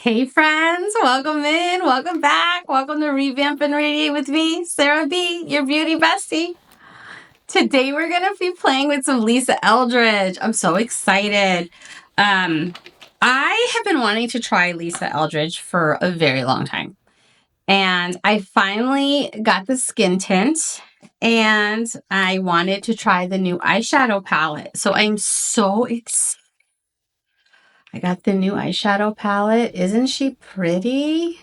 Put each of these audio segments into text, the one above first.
Hey friends, welcome in, welcome back, welcome to Revamp and Radiate with me, Sarah B, your beauty bestie. Today we're going to be playing with some Lisa Eldridge. I'm so excited. I have been wanting to try Lisa Eldridge for a very long time. And I finally got the Skin Tint and I wanted to try the new eyeshadow palette. So I'm so excited. I got the new eyeshadow palette. Isn't she pretty?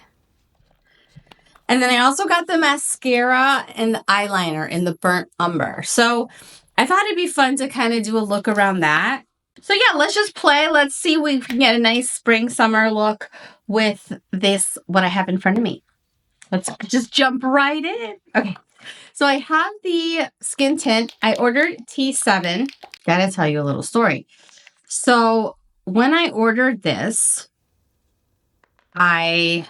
And then I also got the mascara and the eyeliner in the Burnt Umber. So I thought it'd be fun to kind of do a look around that. So yeah, let's just play. Let's see if we can get a nice spring summer look with this, what I have in front of me. Let's just jump right in. Okay, so I have the Skin Tint. I ordered T7. Gotta tell you a little story. So when I ordered this, I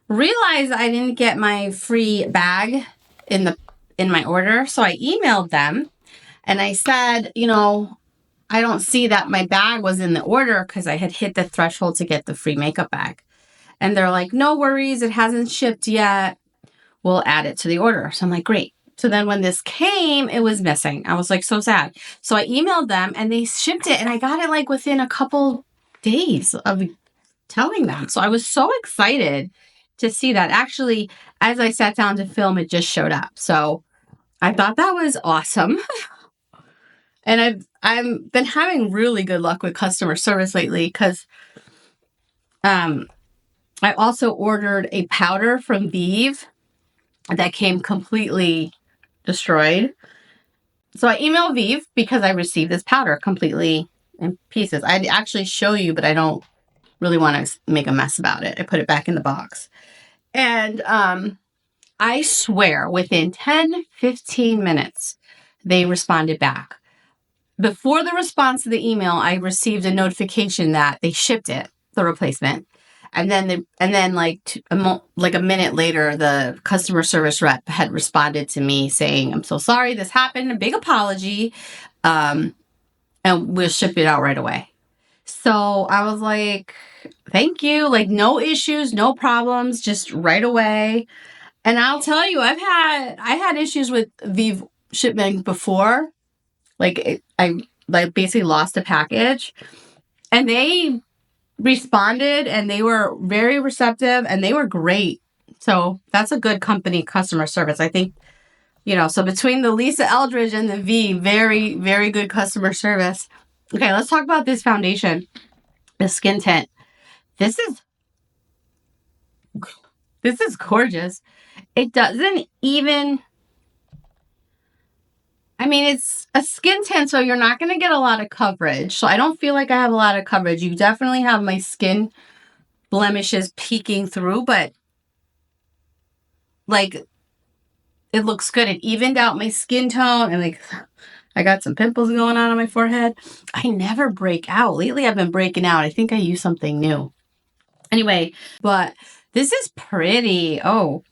realized I didn't get my free bag in my order. So I emailed them and I said, I don't see that my bag was in the order because I had hit the threshold to get the free makeup bag. And they're like, no worries, it hasn't shipped yet. We'll add it to the order. So I'm like, great. So then when this came, it was missing. I was like, so sad. So I emailed them and they shipped it and I got it like within a couple days of telling them. So I was so excited to see that. Actually, as I sat down to film, it just showed up. So I thought that was awesome. And I've been having really good luck with customer service lately because I also ordered a powder from Vive that came completely destroyed. So I emailed Vive because I received this powder completely in pieces. I'd actually show you, but I don't really want to make a mess about it. I put it back in the box. And I swear within 10-15 minutes, they responded back. Before the response to the email, I received a notification that they shipped it, the replacement. And then like a minute later, the customer service rep had responded to me saying, I'm so sorry this happened, a big apology, and we'll ship it out right away. So I was like, thank you, like no issues, no problems, just right away. And I'll tell you, I had issues with Vive shipment before. I basically lost a package, and they responded and they were very receptive and they were great. So that's a good company customer service. I think, so between the Lisa Eldridge and the Vive, very, very good customer service. Okay, let's talk about this foundation, the Skin Tint. This is gorgeous. It doesn't even, it's a skin tint, so you're not going to get a lot of coverage. So I don't feel like I have a lot of coverage. You definitely have my skin blemishes peeking through, but like it looks good. It evened out my skin tone, and like I got some pimples going on my forehead. I never break out. Lately I've been breaking out. I think I use something new. Anyway, but this is pretty. Oh,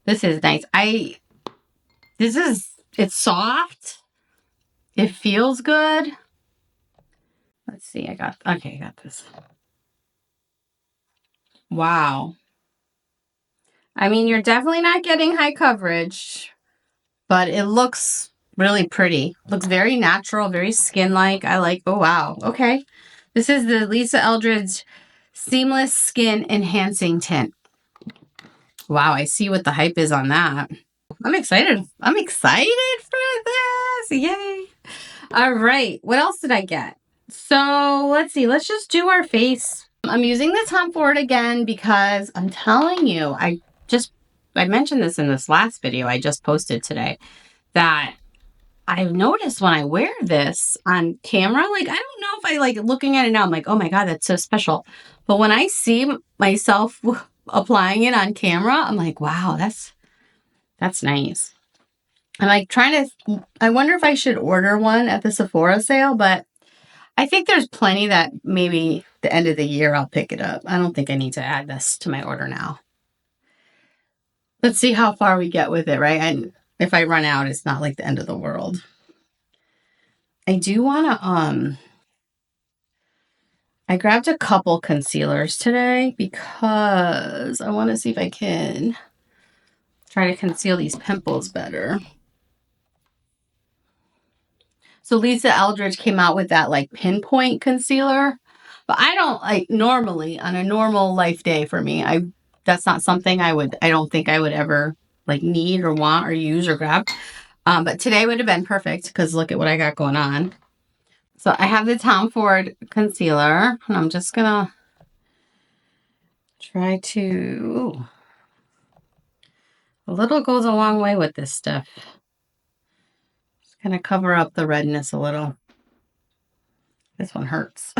this is nice. It's soft. It feels good. Let's see. I got this. Wow. You're definitely not getting high coverage, but it looks really pretty. Looks very natural, very skin-like. Oh wow. Okay. This is the Lisa Eldridge Seamless Skin Enhancing Tint. Wow, I see what the hype is on that. I'm excited. I'm excited for this. Yay. All right. What else did I get? So let's see. Let's just do our face. I'm using the Tom Ford again because I'm telling you, I mentioned this in this last video I just posted today, that I've noticed when I wear this on camera, like, I don't know if I like looking at it now, I'm like, oh my God, that's so special. But when I see myself applying it on camera, I'm like, wow, that's nice. I'm like I wonder if I should order one at the Sephora sale, but I think there's plenty that maybe the end of the year I'll pick it up. I don't think I need to add this to my order now. Let's see how far we get with it, right? And if I run out, it's not like the end of the world. I do want to I grabbed a couple concealers today because I want to see if I can try to conceal these pimples better. So Lisa Eldridge came out with that like pinpoint concealer, but I don't like normally on a normal life day for me. That's not something I don't think I would ever like need or want or use or grab. But today would have been perfect because look at what I got going on. So I have the Tom Ford concealer and I'm just gonna try to, a little goes a long way with this stuff. Just gonna cover up the redness a little. This one hurts.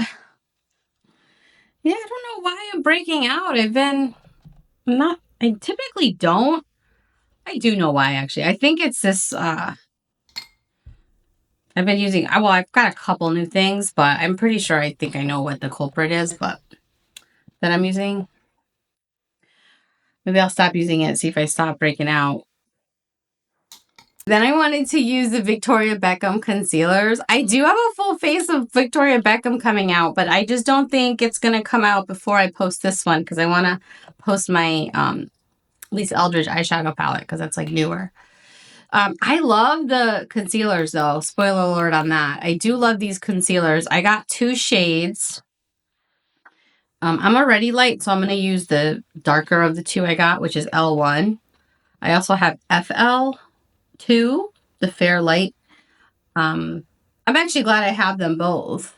Yeah, I don't know why I'm breaking out. I typically don't. I do know why, actually. I think it's this, I've been using, well, I've got a couple new things, but I'm pretty sure I think I know what the culprit is, but that I'm using. Maybe I'll stop using it, see if I stop breaking out. Then I wanted to use the Victoria Beckham concealers. I do have a full face of Victoria Beckham coming out, but I just don't think it's going to come out before I post this one because I want to post my Lisa Eldridge eyeshadow palette because that's like newer. I love the concealers though. Spoiler alert on that. I do love these concealers. I got 2 shades. I'm already light, so I'm going to use the darker of the 2 I got, which is L1. I also have FL2, the fair light. I'm actually glad I have them both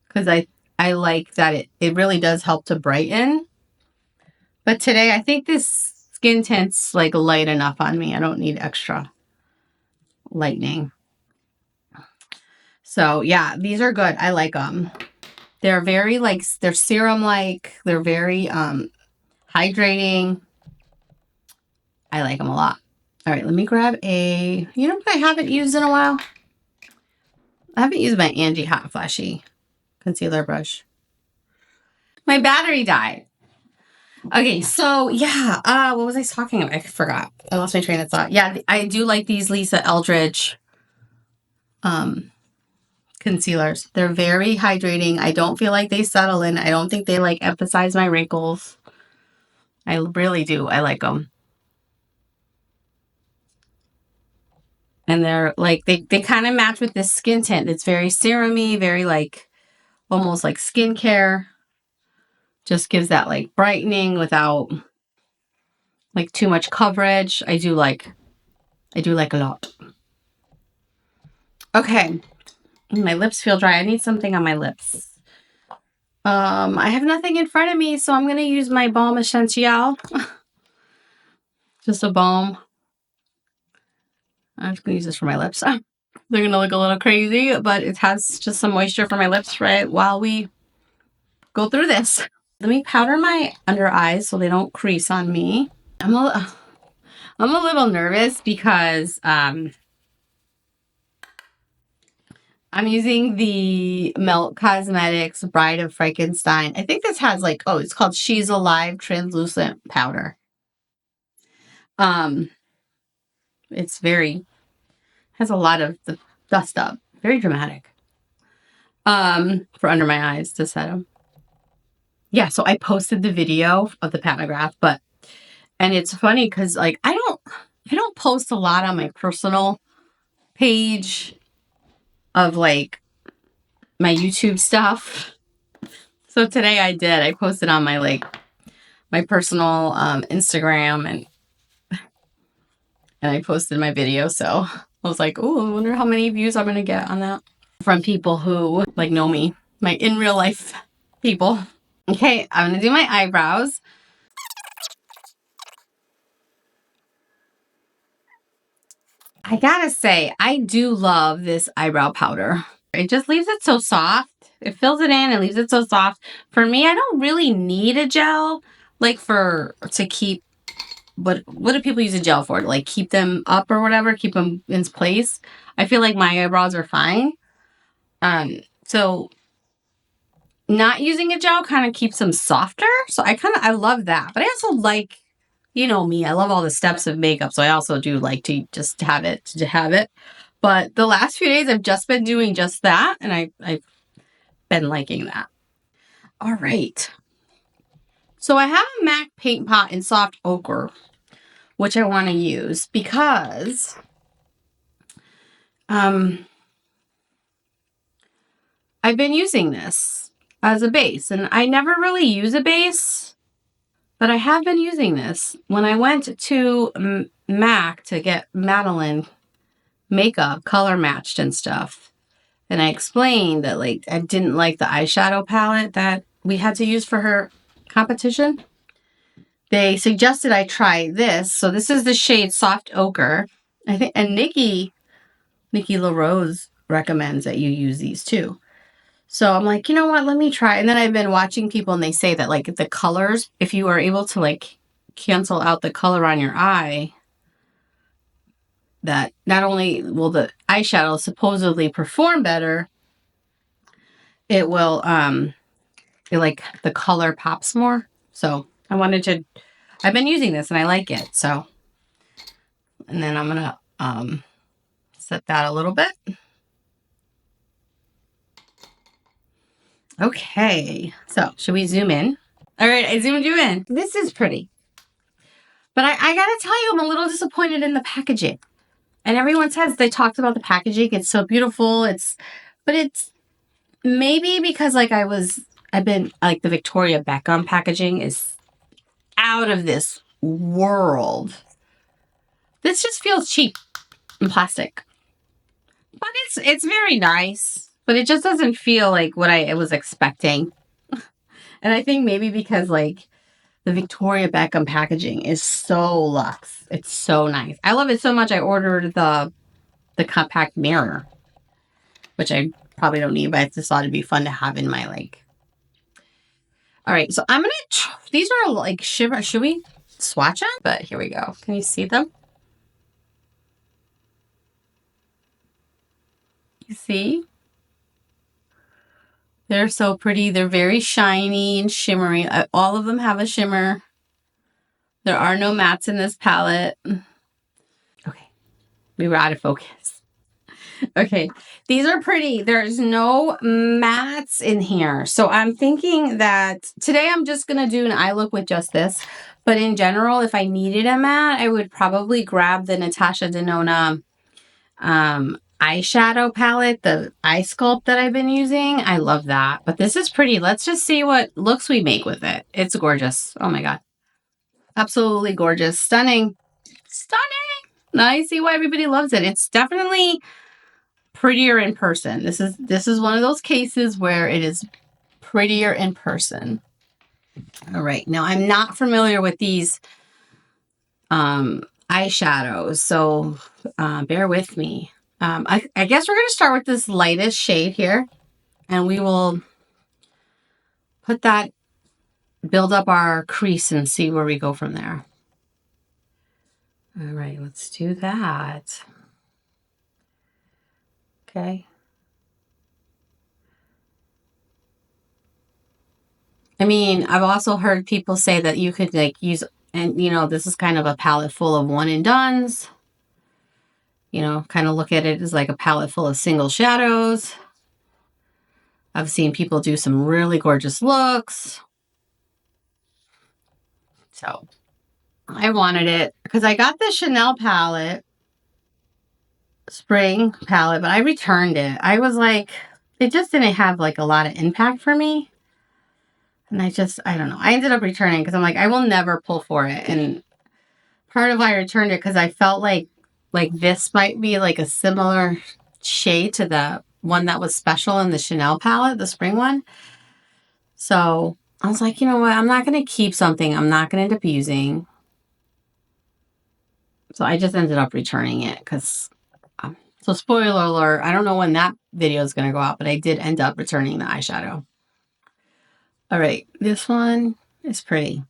because I like that it really does help to brighten. But today I think this Skin Tint's like light enough on me. I don't need extra lightening. So yeah, these are good. I like them. They're very like, they're serum-like. They're very hydrating. I like them a lot. All right, let me grab you know what I haven't used in a while? I haven't used my Angie Hot Flashy concealer brush. My battery died. Okay, so yeah, what was I talking about? I forgot. I lost my train of thought. Yeah, I do like these Lisa Eldridge concealers. They're very hydrating. I don't feel like they settle in. I don't think they like emphasize my wrinkles. I really do. I like them. And they're like, they kind of match with this Skin Tint. It's very serum-y, very like, almost like skincare. Just gives that like brightening without like too much coverage. I do like a lot. Okay. My lips feel dry. I need something on my lips. I have nothing in front of me, so I'm going to use my Balm Essential. Just a balm. I'm just going to use this for my lips. They're going to look a little crazy, but it has just some moisture for my lips right while we go through this. Let me powder my under eyes so they don't crease on me. I'm a little nervous because I'm using the Melt Cosmetics Bride of Frankenstein. I think this has like, it's called She's Alive Translucent Powder. It's has a lot of the dust up. Very dramatic. For under my eyes to set them. Yeah, so I posted the video of the pantograph, and it's funny because like I don't post a lot on my personal page of like my YouTube stuff. So today I did. I posted on my personal Instagram and I posted my video. So I was like, oh, I wonder how many views I'm going to get on that from people who like know me, my in real life people. Okay, I'm going to do my eyebrows. I gotta say, I do love this eyebrow powder. It just leaves it so soft. It fills it in and leaves it so soft. For me, I don't really need a gel, like to keep, what do people use a gel for? To like keep them up or whatever, keep them in place. I feel like my eyebrows are fine. So not using a gel kind of keeps them softer. So I love that. But I also like, you know me, I love all the steps of makeup. So I also do like to just have it. But the last few days I've just been doing just that. And I've been liking that. All right. So I have a MAC paint pot in soft ochre, which I want to use because I've been using this as a base, and I never really use a base, but I have been using this. When I went to MAC to get Madeline makeup color matched and stuff, and I explained that like I didn't like the eyeshadow palette that we had to use for her competition, they suggested I try this. So this is the shade Soft Ochre. I think, and Nikki LaRose recommends that you use these too. So I'm like, you know what? Let me try. And then I've been watching people, and they say that like the colors, if you are able to like cancel out the color on your eye, that not only will the eyeshadow supposedly perform better, it will it like the color pops more. So I've been using this and I like it. So, and then I'm gonna set that a little bit. Okay, so should we zoom in? All right, I zoomed you in. This is pretty. But I gotta tell you, I'm a little disappointed in the packaging. And everyone says they talked about the packaging. It's so beautiful. But it's maybe because like I've been like the Victoria Beckham packaging is out of this world. This just feels cheap and plastic. But it's very nice. But it just doesn't feel like what I was expecting. And I think maybe because like the Victoria Beckham packaging is so luxe. It's so nice. I love it so much. I ordered the compact mirror, which I probably don't need, but I just thought it'd be fun to have in my like. All right, so I'm gonna. These are like shimmer. Should we swatch them? But here we go. Can you see them? You see? They're so pretty. They're very shiny and shimmery. All of them have a shimmer. There are no mattes in this palette. Okay, we were out of focus. Okay, these are pretty. There's no mattes in here. So I'm thinking that today I'm just going to do an eye look with just this. But in general, if I needed a matte, I would probably grab the Natasha Denona eyeshadow palette, the eye sculpt that I've been using. I love that. But this is pretty. Let's just see what looks we make with it. It's gorgeous. Oh my God. Absolutely gorgeous. Stunning. Stunning. Now I see why everybody loves it. It's definitely prettier in person. This is one of those cases where it is prettier in person. All right. Now I'm not familiar with these eyeshadows, so bear with me. I guess we're going to start with this lightest shade here, and we will put that, build up our crease and see where we go from there. All right, let's do that. Okay. I mean, I've also heard people say that you could like use, and you know, this is kind of a palette full of one and dones. You know, kind of look at it as like a palette full of single shadows. I've seen people do some really gorgeous looks. So I wanted it because I got the Chanel palette, spring palette, but I returned it. I was like, it just didn't have like a lot of impact for me. And I don't know. I ended up returning because I'm like, I will never pull for it. And part of why I returned it because I felt like this might be like a similar shade to the one that was special in the Chanel palette, the spring one. So I was like, you know what? I'm not going to keep something I'm not going to end up using. So I just ended up returning it because, so spoiler alert, I don't know when that video is going to go out, but I did end up returning the eyeshadow. All right, this one is pretty.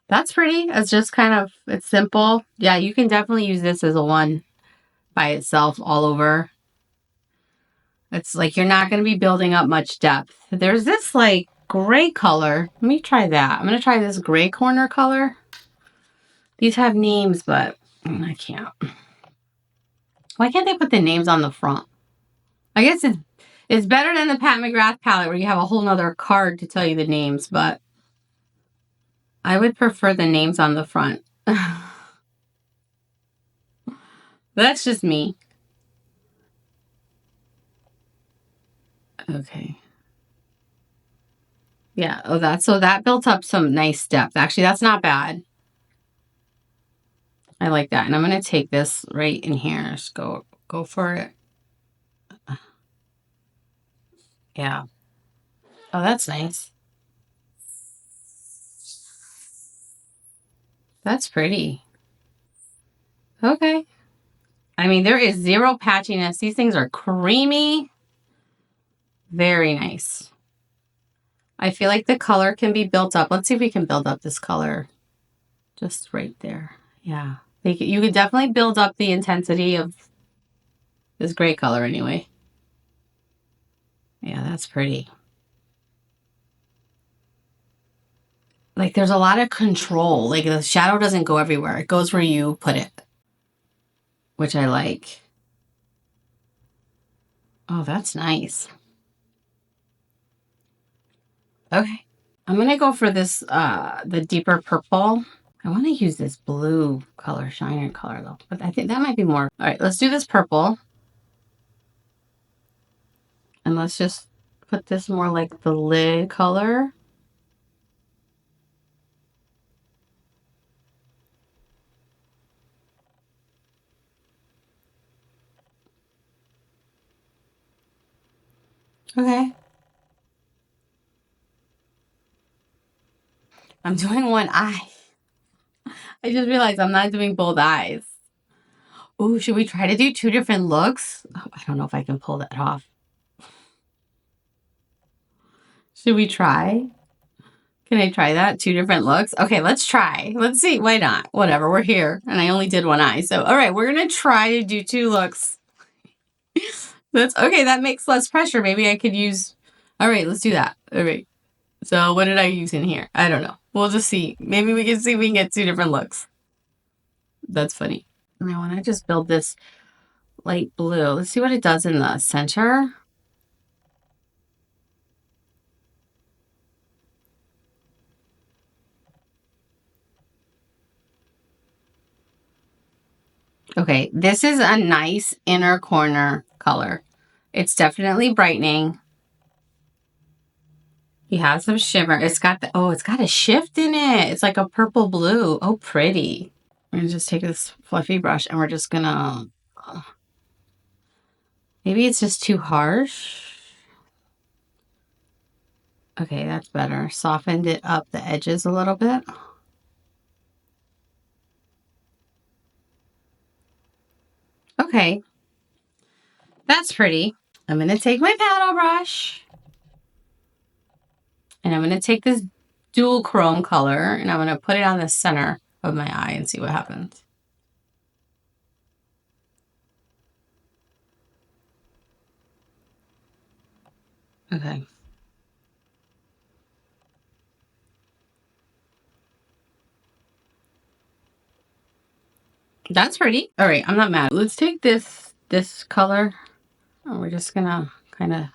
That's pretty. It's just kind of, it's simple. Yeah, you can definitely use this as a one by itself all over. It's like you're not going to be building up much depth. There's this like gray color. Let me try that. I'm going to try this gray corner color. These have names, but I can't. Why can't they put the names on the front? I guess It's better than the Pat McGrath palette where you have a whole nother card to tell you the names, but I would prefer the names on the front. That's just me. Okay. Yeah. Oh, so that built up some nice depth. Actually, that's not bad. I like that. And I'm going to take this right in here. Just go for it. Yeah. Oh, that's nice. That's pretty. Okay. I mean, there is zero patchiness. These things are creamy. Very nice. I feel like the color can be built up. Let's see if we can build up this color. Just right there. Yeah. You could definitely build up the intensity of this gray color anyway. Yeah, that's pretty. Like, there's a lot of control. Like, the shadow doesn't go everywhere. It goes where you put it, which I like. Oh, that's nice. Okay. I'm going to go for this, the deeper purple. I want to use this blue color, shiner color, though. But I think that might be more. All right, let's do this purple. And let's just put this more like the lid color. Okay. I'm doing one eye. I just realized I'm not doing both eyes. Ooh, should we try to do 2 different looks? Oh, I don't know if I can pull that off. Should we try? Can I try that? 2 different looks? Okay, let's try. Let's see. Why not? Whatever, we're here. And I only did one eye. So, all right, we're going to try to do 2 looks. That's okay. That makes less pressure. Maybe I could use... All right, let's do that. All right. So what did I use in here? I don't know. We'll just see. Maybe we can see if we can get 2 different looks. That's funny. And I want to just build this light blue. Let's see what it does in the center. Okay, this is a nice inner corner color. It's definitely brightening. You have some shimmer. It's got a shift in it. It's like a purple blue. Oh, pretty. I'm gonna just take this fluffy brush and we're just gonna, maybe it's just too harsh. Okay, that's better. Softened it up the edges a little bit. Okay, that's pretty. I'm gonna take my paddle brush and I'm gonna take this dual chrome color and I'm gonna put it on the center of my eye and see what happens. Okay. That's pretty. All right, I'm not mad. Let's take this color. And we're just gonna kind of...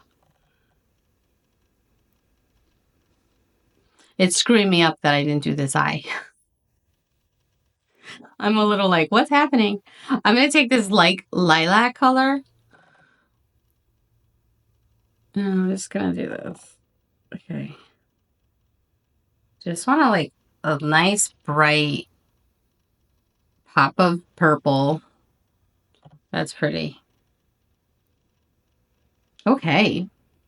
It's screwing me up that I didn't do this eye. I'm a little like, what's happening? I'm gonna take this like lilac color. And I'm just gonna do this. Okay. Just want to like a nice bright pop of purple. That's pretty. Okay.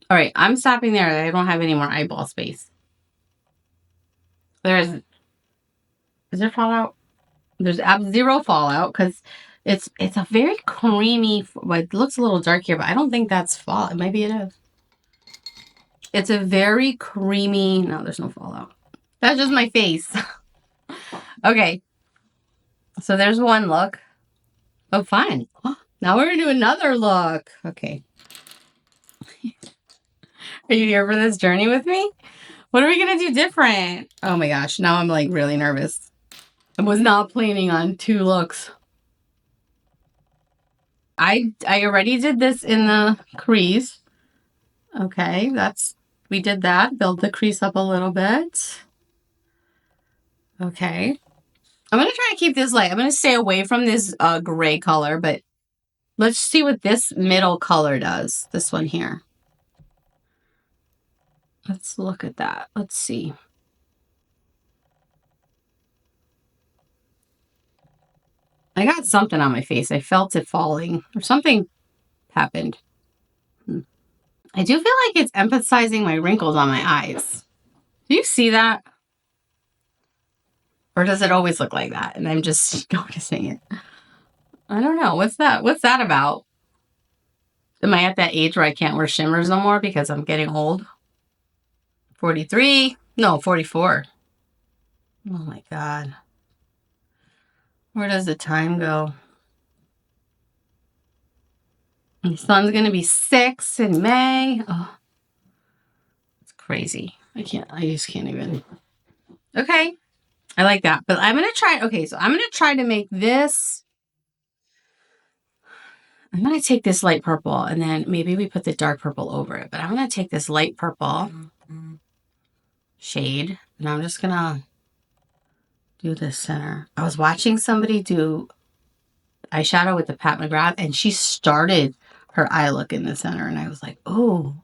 All right, I'm stopping there. I don't have any more eyeball space. Is there fallout? There's zero fallout because it's a very creamy, well, it looks a little dark here, but I don't think that's fallout. Maybe it is. It's a very creamy, no, there's no fallout. That's just my face. Okay. So there's one look. Oh, fun. Now we're going to do another look. Okay. Are you here for this journey with me? What are we going to do different? Oh my gosh. Now I'm like really nervous. I was not planning on 2 looks. I already did this in the crease. Okay, we did that. Build the crease up a little bit. Okay. I'm going to try to keep this light. I'm going to stay away from this gray color, but let's see what this middle color does. This one here. Let's look at that. Let's see. I got something on my face. I felt it falling or something happened. I do feel like it's emphasizing my wrinkles on my eyes. Do you see that? Or does it always look like that? And I'm just noticing it. I don't know. What's that? What's that about? Am I at that age where I can't wear shimmers no more because I'm getting old? 43? No, 44. Oh my God. Where does the time go? My son's going to be 6 in May. Oh, it's crazy. I just can't even. Okay. I like that. But I'm going to try. Okay, so I'm going to try to make this. I'm going to take this light purple and then maybe we put the dark purple over it. But I'm going to take this light purple shade and I'm just going to do this center. I was watching somebody do eyeshadow with the Pat McGrath and she started her eye look in the center and I was like, oh,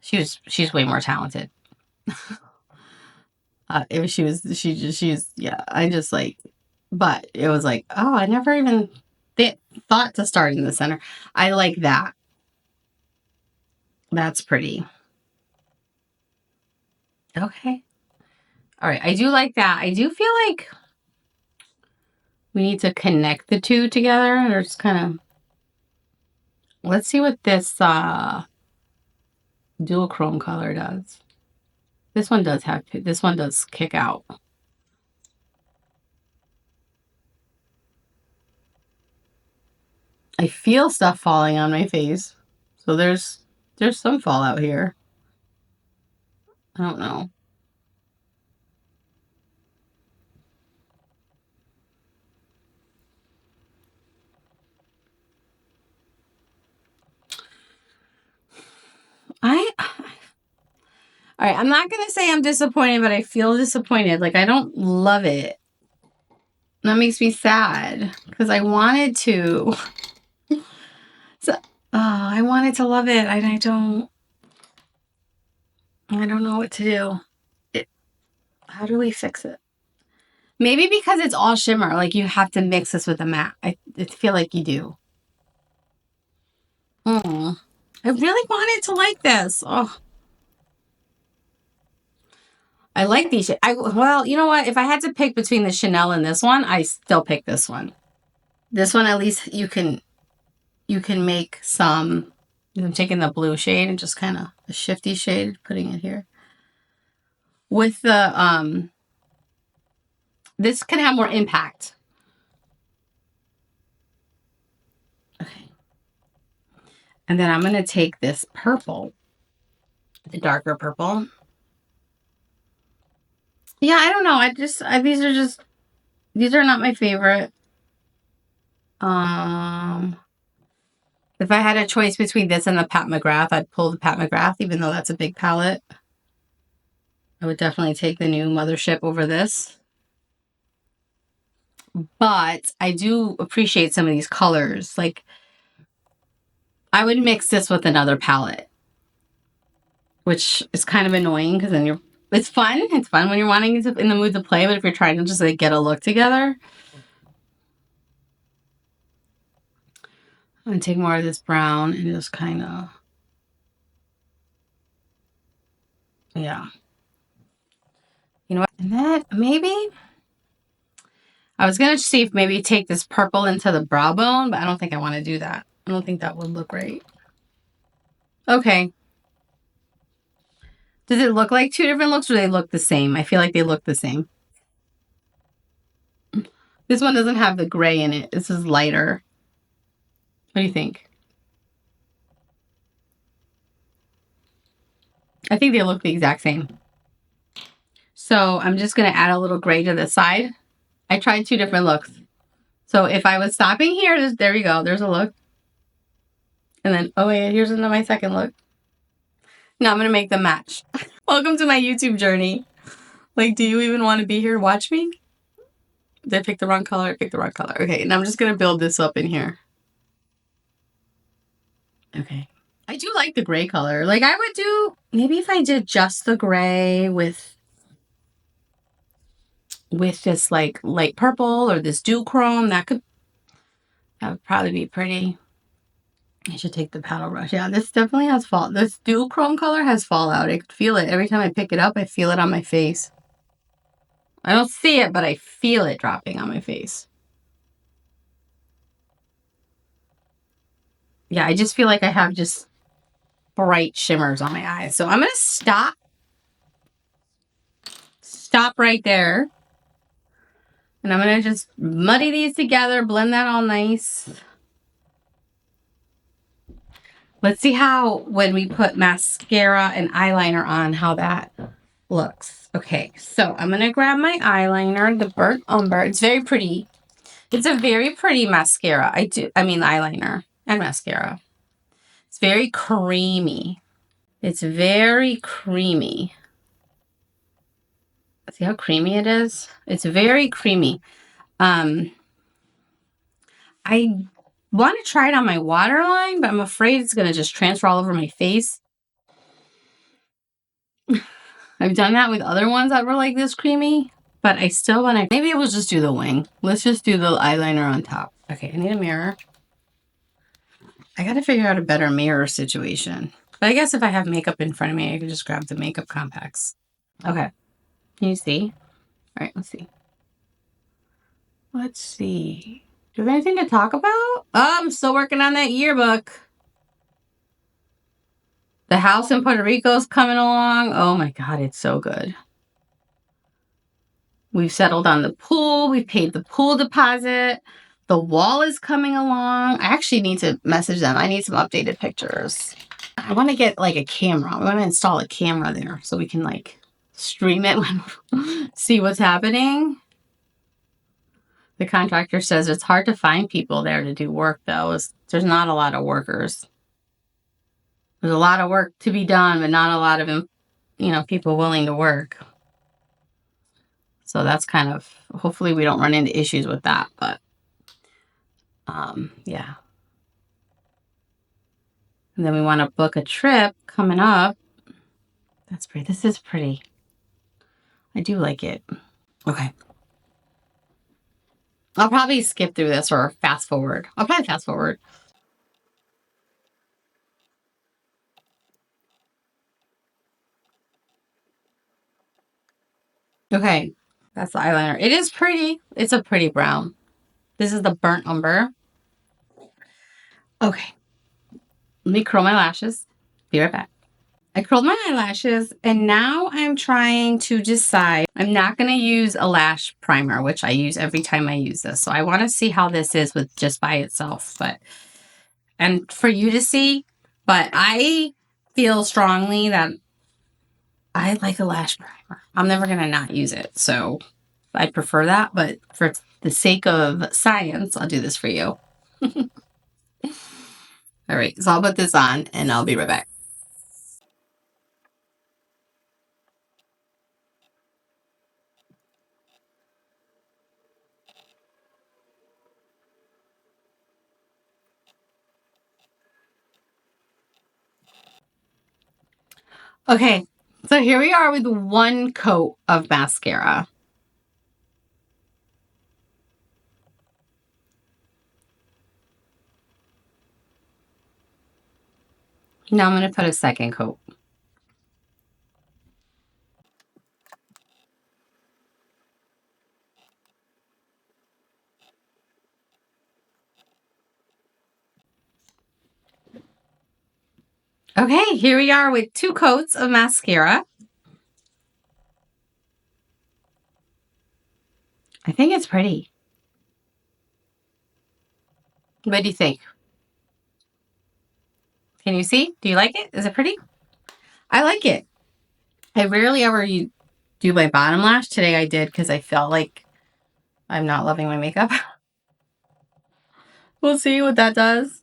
she's way more talented. Yeah, I just like, but it was like, oh, I never even thought to start in the center. I like that. That's pretty. Okay. All right. I do like that. I do feel like we need to connect the two together. Or just kind of, let's see what this dual chrome color does. This one does kick out. I feel stuff falling on my face. So there's some fallout here. I don't know. All right, I'm not going to say I'm disappointed, but I feel disappointed. Like, I don't love it. That makes me sad because I wanted to. So, I wanted to love it, and I don't know what to do. How do we fix it? Maybe because it's all shimmer, like you have to mix this with a matte. I feel like you do. I really wanted to like this. Oh. I like these. Well, you know what? If I had to pick between the Chanel and this one, I still pick this one. This one, at least you can make some. I'm taking the blue shade and just kind of a shifty shade, putting it here. With the this can have more impact. Okay. And then I'm gonna take this purple, the darker purple. Yeah, I don't know. These are not my favorite. If I had a choice between this and the Pat McGrath, I'd pull the Pat McGrath, even though that's a big palette. I would definitely take the new Mothership over this. But I do appreciate some of these colors. Like, I would mix this with another palette, which is kind of annoying because then it's fun. It's fun when you're wanting to in the mood to play, but if you're trying to just like get a look together. I'm going to take more of this brown and just kind of, yeah. You know what? And then maybe, I was going to see if maybe take this purple into the brow bone, but I don't think I want to do that. I don't think that would look right. Okay. Does it look like two different looks or do they look the same? I feel like they look the same. This one doesn't have the gray in it. This is lighter. What do you think? I think they look the exact same. So I'm just going to add a little gray to the side. I tried two different looks. So if I was stopping here, there you go. There's a look. And then, oh wait, here's my second look. Now I'm going to make them match. Welcome to my YouTube journey. Like, do you even want to be here to watch me? Did I pick the wrong color? I picked the wrong color. Okay, and I'm just going to build this up in here. Okay. I do like the gray color. Like, I would do, maybe if I did just the gray with this, like, light purple or this dew chrome, that would probably be pretty. I should take the paddle brush. Yeah, this definitely has fall. This dew chrome color has fallout. I could feel it. Every time I pick it up, I feel it on my face. I don't see it, but I feel it dropping on my face. Yeah, I just feel like I have just bright shimmers on my eyes. So I'm going to stop right there. And I'm going to just muddy these together, blend that all nice. Let's see how, when we put mascara and eyeliner on, how that looks. Okay, so I'm going to grab my eyeliner, the Burnt Umber. It's very pretty. It's a very pretty mascara. Eyeliner and mascara. It's very creamy. It's very creamy. See how creamy it is? It's very creamy. I want to try it on my waterline, but I'm afraid it's going to just transfer all over my face. I've done that with other ones that were like this creamy, but I still want to, maybe we'll just do the wing. Let's just do the eyeliner on top. Okay, I need a mirror. I got to figure out a better mirror situation. But I guess if I have makeup in front of me, I can just grab the makeup compacts. Okay, can you see? All right, let's see. Let's see. Do we have anything to talk about? Oh, I'm still working on that yearbook. The house in Puerto Rico is coming along. Oh my God, it's so good. We've settled on the pool. We paid the pool deposit. The wall is coming along. I actually need to message them. I need some updated pictures. I want to get like a camera. I want to install a camera there so we can like stream it when see what's happening. The contractor says it's hard to find people there to do work though. There's not a lot of workers. There's a lot of work to be done, but not a lot of, people willing to work. So that's kind of, hopefully we don't run into issues with that, but, yeah. And then we want to book a trip coming up. That's pretty. This is pretty. I do like it. Okay. I'll probably skip through this or fast forward. I'll probably fast forward. Okay, that's the eyeliner. It is pretty. It's a pretty brown. This is the Burnt Umber. Okay. Let me curl my lashes. Be right back. I curled my eyelashes and now I'm trying to decide. I'm not going to use a lash primer, which I use every time I use this. So I want to see how this is with just by itself, and for you to see, but I feel strongly that I like a lash primer. I'm never going to not use it. So I prefer that, but for the sake of science, I'll do this for you. All right, so I'll put this on and I'll be right back. Okay, so here we are with one coat of mascara. Now I'm going to put a second coat. Okay, here we are with 2 coats of mascara. I think it's pretty. What do you think? Can you see? Do you like it? Is it pretty? I like it. I rarely ever do my bottom lash. Today I did because I felt like I'm not loving my makeup. We'll see what that does.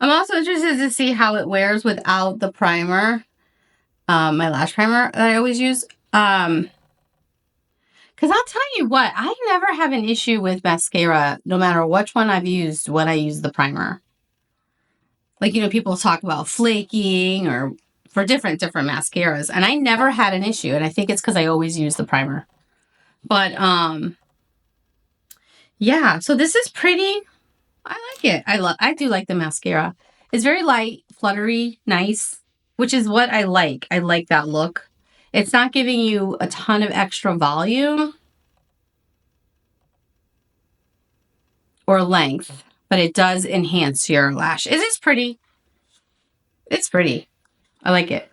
I'm also interested to see how it wears without the primer. my lash primer that I always use. Because I'll tell you what, I never have an issue with mascara, no matter which one I've used when I use the primer. Like, people talk about flaking or for different mascaras, and I never had an issue, and I think it's because I always use the primer. But, yeah, so this is pretty. I like it. I do like the mascara. It's very light, fluttery, nice, which is what I like. I like that look. It's not giving you a ton of extra volume or length, but it does enhance your lash. It is pretty. It's pretty. I like it.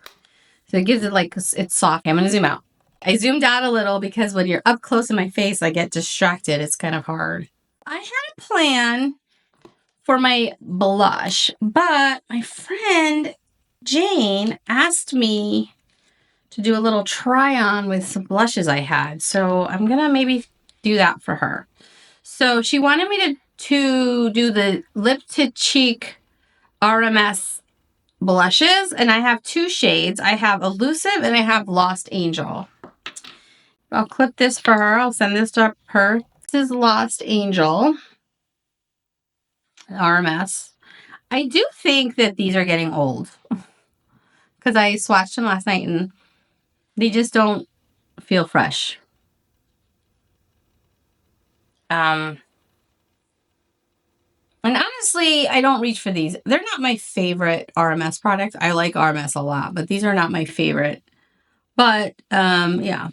So it gives it like, it's soft. I'm going to zoom out. I zoomed out a little because when you're up close in my face, I get distracted. It's kind of hard. I had a plan for my blush, but my friend Jane asked me to do a little try on with some blushes I had. So I'm going to maybe do that for her. So she wanted me to do the lip to cheek RMS blushes, and I have two shades. I have Illusive and I have Lost Angel. I'll clip this for her. I'll send this to her. This is Lost Angel RMS. I do think that these are getting old because I swatched them last night and they just don't feel fresh. And honestly, I don't reach for these. They're not my favorite RMS product. I like RMS a lot, but these are not my favorite. But, yeah.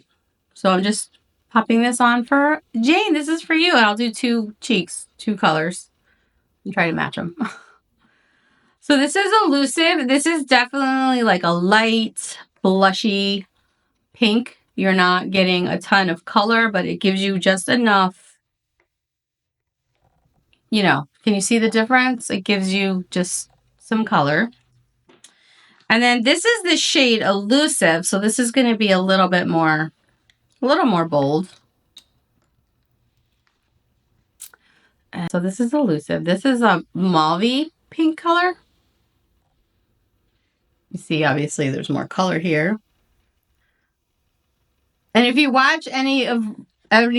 So I'm just popping this on for Jane. This is for you. And I'll do two cheeks, two colors, and try to match them. So this is Illusive. This is definitely like a light, blushy pink. You're not getting a ton of color, but it gives you just enough. Can you see the difference? It gives you just some color. And then this is the shade Illusive. So this is going to be a little more bold. And so this is Illusive. This is a mauve pink color. You see, obviously there's more color here. And if you watch any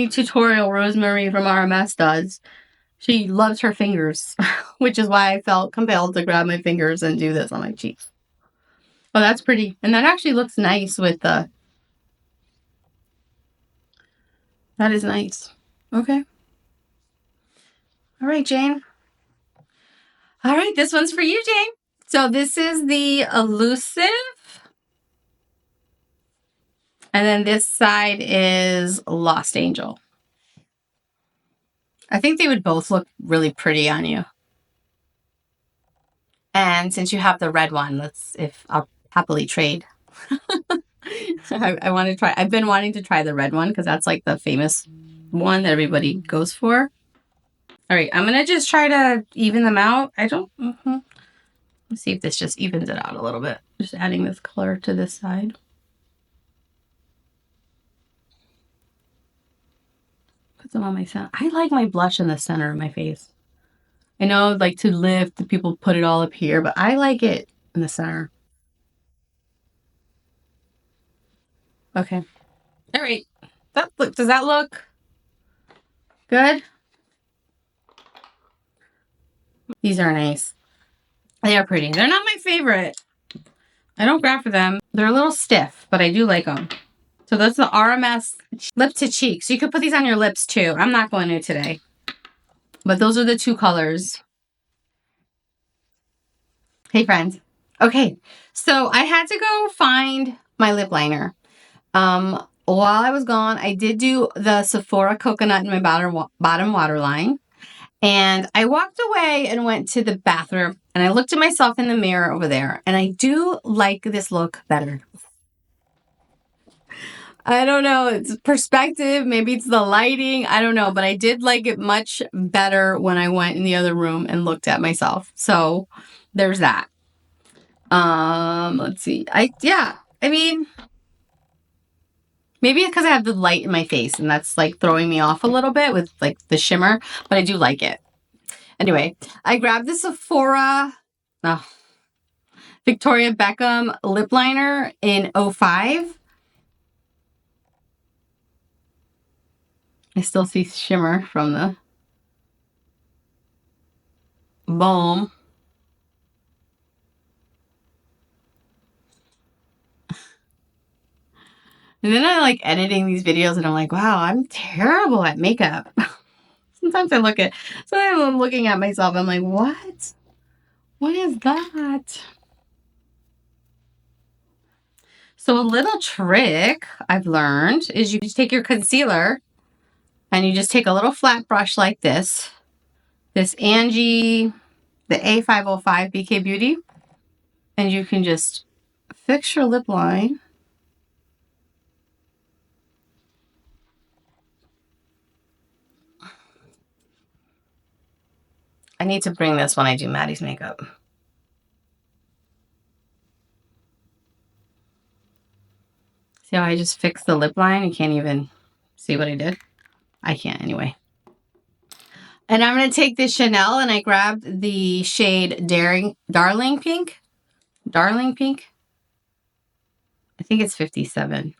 tutorial Rosemary from RMS does, she loves her fingers, which is why I felt compelled to grab my fingers and do this on my cheeks. Oh, that's pretty. And that actually looks nice with the... That is nice. Okay. All right, Jane. All right, this one's for you, Jane. So this is the Illusive. And then this side is Lost Angel. I think they would both look really pretty on you. And since you have the red one, I'll happily trade. I want to try. I've been wanting to try the red one because that's like the famous one that everybody goes for. All right, I'm going to just try to even them out. Let's see if this just evens it out a little bit. Just adding this color to this side. Put them on my center. I like my blush in the center of my face. I know, like, to lift, people put it all up here, but I like it in the center. Okay. All right. Does that look good? These are nice. They are pretty. They're not my favorite. I don't grab for them. They're a little stiff, but I do like them. So that's the RMS lip to cheek. So you could put these on your lips too. I'm not going to today. But those are the two colors. Hey, friends. Okay, so I had to go find my lip liner. While I was gone, I did do the Sephora coconut in my bottom waterline. And I walked away and went to the bathroom. And I looked at myself in the mirror over there. And I do like this look better. I don't know. It's perspective. Maybe it's the lighting. I don't know. But I did like it much better when I went in the other room and looked at myself. So there's that. Let's see. I mean, maybe it's because I have the light in my face and that's like throwing me off a little bit with like the shimmer, but I do like it. Anyway, I grabbed the Sephora. Oh, Victoria Beckham lip liner in 05. I still see shimmer from the balm. And then I like editing these videos and I'm like, wow, I'm terrible at makeup. Sometimes I'm looking at myself. I'm like, what? What is that? So a little trick I've learned is you just take your concealer and you just take a little flat brush like this Angie, the A505 BK Beauty, and you can just fix your lip line. I need to bring this when I do Maddie's makeup. See how I just fixed the lip line? You can't even see what I did. I can't anyway. And I'm going to take this Chanel and I grabbed the shade Darling Pink. Darling Pink. I think it's 57.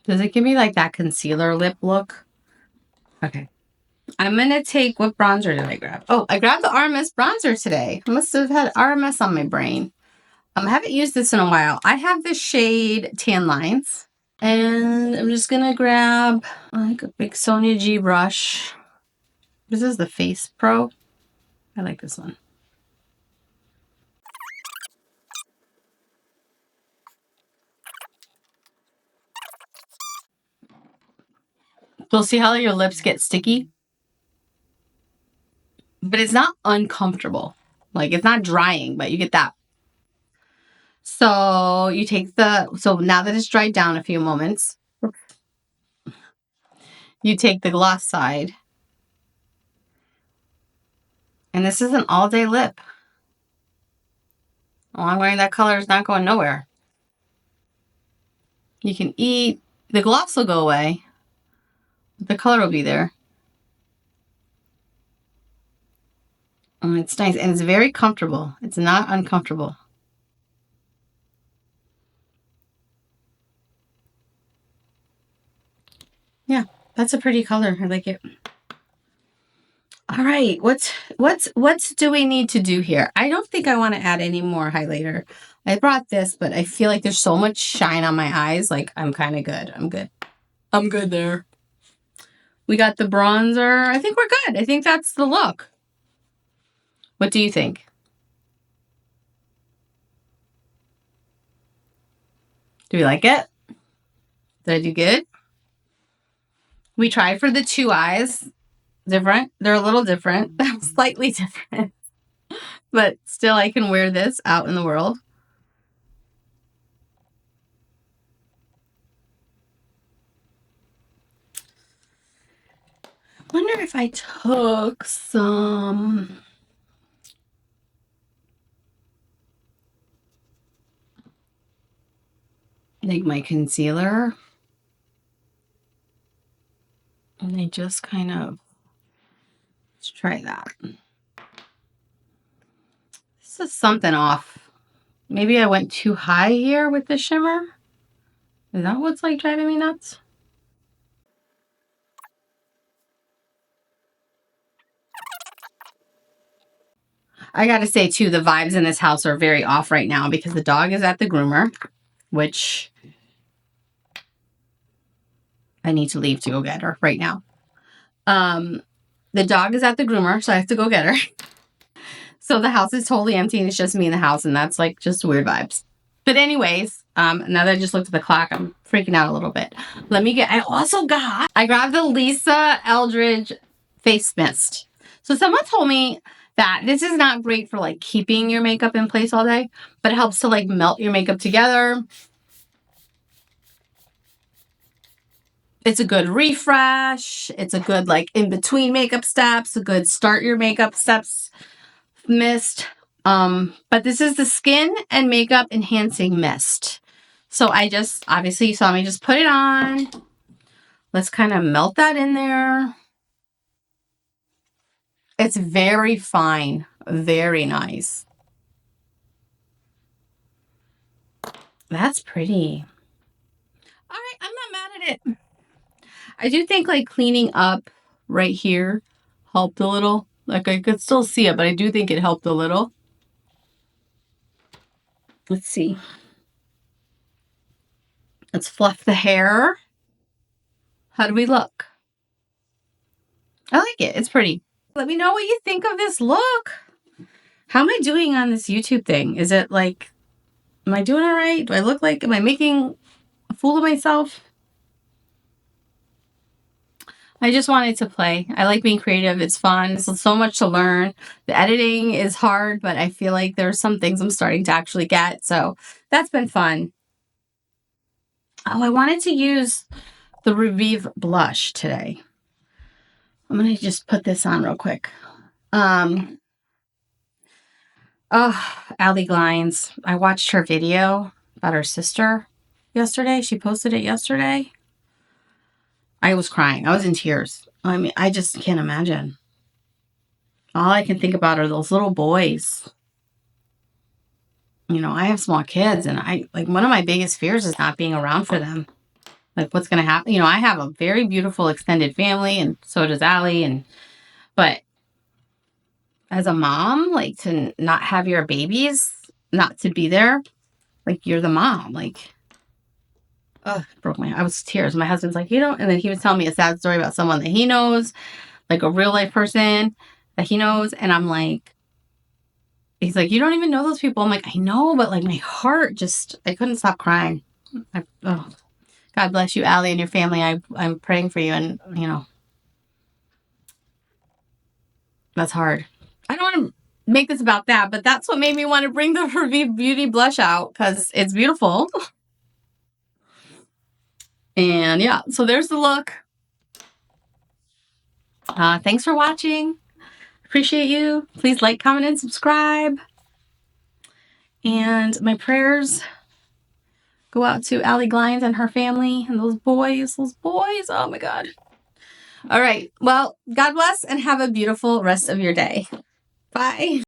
Does it give me like that concealer lip look? Okay. I'm going to take, what bronzer did I grab? Oh, I grabbed the RMS bronzer today. I must have had RMS on my brain. I haven't used this in a while. I have the shade Tan Lines. And I'm just going to grab like a big Sonia G brush. This is the Face Pro. I like this one. You'll see how your lips get sticky. But it's not uncomfortable. Like, it's not drying, but you get that. So you take so now that it's dried down a few moments, you take the gloss side. And this is an all-day lip. While I'm wearing that color is not going nowhere. You can eat. The gloss will go away. The color will be there. And it's nice. And it's very comfortable. It's not uncomfortable. Yeah, that's a pretty color. I like it. All right, what do we need to do here? I don't think I want to add any more highlighter. I brought this, but I feel like there's so much shine on my eyes. Like, I'm kind of good. I'm good there. We got the bronzer. I think we're good. I think that's the look. What do you think? Do we like it? Did I do good? We tried for the two eyes. Different. They're a little different. Slightly different. But still, I can wear this out in the world. I wonder if I took some... like my concealer. And I just kind of... let's try that. This is something off. Maybe I went too high here with the shimmer. Is that what's like driving me nuts? I gotta say too, the vibes in this house are very off right now because the dog is at the groomer, which I need to leave to go get her right now. The dog is at the groomer, so I have to go get her. So the house is totally empty and it's just me in the house, and that's like just weird vibes. But anyways, now that I just looked at the clock, I'm freaking out a little bit. I grabbed the Lisa Eldridge face mist. So someone told me that this is not great for like keeping your makeup in place all day, but it helps to like melt your makeup together. It's a good refresh. It's a good like in between makeup steps, a good start your makeup steps mist. But this is the Skin and Makeup Enhancing Mist. So I just, obviously you saw me just put it on. Let's kind of melt that in there. It's very fine. Very nice. That's pretty. All right, I'm not mad at it. I do think like cleaning up right here helped a little. Like I could still see it, but I do think it helped a little. Let's see. Let's fluff the hair. How do we look? I like it. It's pretty. Let me know what you think of this look. How am I doing on this YouTube thing? Is it like, am I doing all right? Do I look like, am I making a fool of myself? I just wanted to play. I like being creative. It's fun. There's so much to learn. The editing is hard, but I feel like there's some things I'm starting to actually get. So that's been fun. Oh, I wanted to use the Ravie blush today. I'm going to just put this on real quick. Oh, Allie Glines. I watched her video about her sister yesterday. She posted it yesterday. I was crying. I was in tears. I mean, I just can't imagine. All I can think about are those little boys. You know, I have small kids, and one of my biggest fears is not being around for them. Like, what's going to happen? You know, I have a very beautiful extended family, and so does Allie, but as a mom, like, to not have your babies, not to be there, like, you're the mom, like, I was tears. My husband's like, you don't, and then he was telling me a sad story about someone that he knows, like a real life person that he knows, and I'm like, he's like, you don't even know those people. I'm like, I know, but like my heart just, I couldn't stop crying. God bless you, Allie, and your family. I'm praying for you, and you know, that's hard. I don't want to make this about that, but that's what made me want to bring the Ravie Beauty blush out, because it's beautiful. And yeah, so there's the look. Thanks for watching. Appreciate you. Please like, comment, and subscribe. And my prayers go out to Allie Glines and her family and those boys. Oh my God. All right. Well, God bless and have a beautiful rest of your day. Bye.